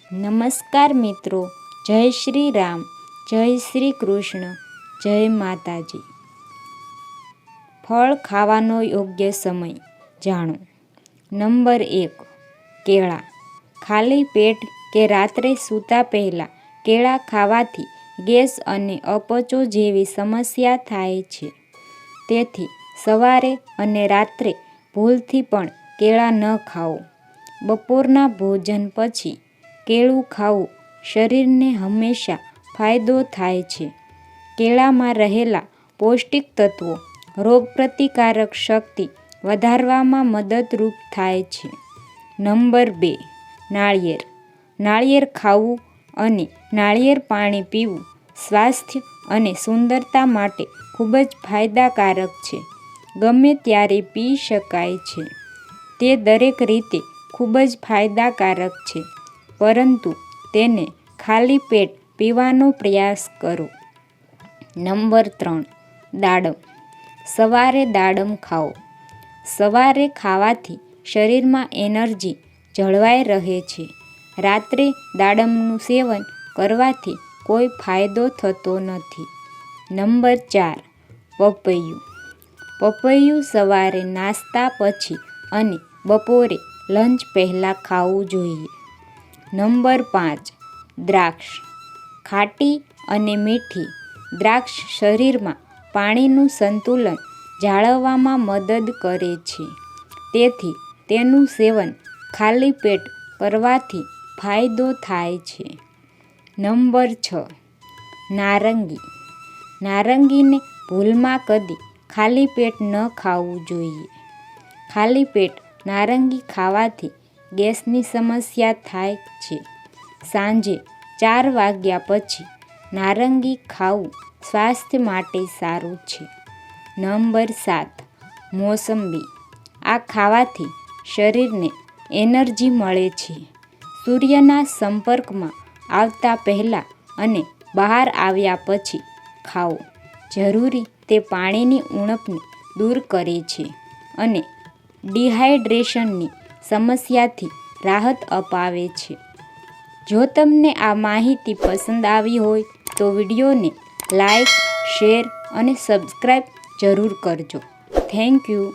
નમસ્કાર મિત્રો, જય શ્રી રામ, જય શ્રી કૃષ્ણ, જય માતાજી। ફળ ખાવાનો યોગ્ય સમય જાણો। નંબર 1, કેળા। ખાલી પેટ કે રાત્રે સૂતા પહેલાં કેળા ખાવાથી ગેસ અને અપચો જેવી સમસ્યા થાય છે। તેથી સવારે અને રાત્રે ભૂલથી પણ કેળા ન ખાઓ। બપોરના ભોજન પછી કેળું ખાવું શરીરને હંમેશા ફાયદો થાય છે। કેળામાં રહેલા પૌષ્ટિક તત્વો રોગપ્રતિકારક શક્તિ વધારવામાં મદદરૂપ થાય છે। નંબર 2, નાળિયેર। નાળિયેર ખાવું અને નાળિયેર પાણી પીવું સ્વાસ્થ્ય અને સુંદરતા માટે ખૂબ જ ફાયદાકારક છે। ગમે ત્યારે પી શકાય છે। તે દરેક રીતે ખૂબ જ ફાયદાકારક છે, પરંતુ તેને ખાલી પેટ પીવાનો પ્રયાસ કરો। નંબર 3, દાડમ। સવારે દાડમ ખાઓ। સવારે ખાવાથી શરીરમાં એનર્જી જળવાઈ રહે છે। રાત્રે દાડમનું સેવન કરવાથી કોઈ ફાયદો થતો નથી। નંબર 4, પપૈયું। પપૈયું સવારે નાસ્તા પછી અને બપોરે લંચ પહેલાં ખાવું જોઈએ। નંબર 5, દ્રાક્ષ। ખાટી અને મીઠી દ્રાક્ષ શરીરમાં પાણીનું સંતુલન જાળવવામાં મદદ કરે છે, તેથી તેનું સેવન ખાલી પેટ કરવાથી ફાયદો થાય છે। નંબર 6, નારંગી। નારંગીને ભૂલમાં કદી ખાલી પેટ ન ખાવું જોઈએ। ખાલી પેટ નારંગી ખાવાથી ગેસની સમસ્યા થાય છે। સાંજે 4 વાગ્યા પછી નારંગી ખાવું સ્વાસ્થ્ય માટે સારું છે। નંબર 7, મોસંબી। આ ખાવાથી શરીરને એનર્જી મળે છે। સૂર્યના સંપર્કમાં આવતા પહેલાં અને બહાર આવ્યા પછી ખાઓ। જરૂરી તે પાણીની ઉણપને દૂર કરે છે અને ડિહાઇડ્રેશનની સમસ્યાથી રાહત અપાવે છે। જો તમને આ માહિતી પસંદ આવી હોય તો વિડીયોને લાઈક, શેર અને સબસ્ક્રાઈબ જરૂર કરજો। Thank you.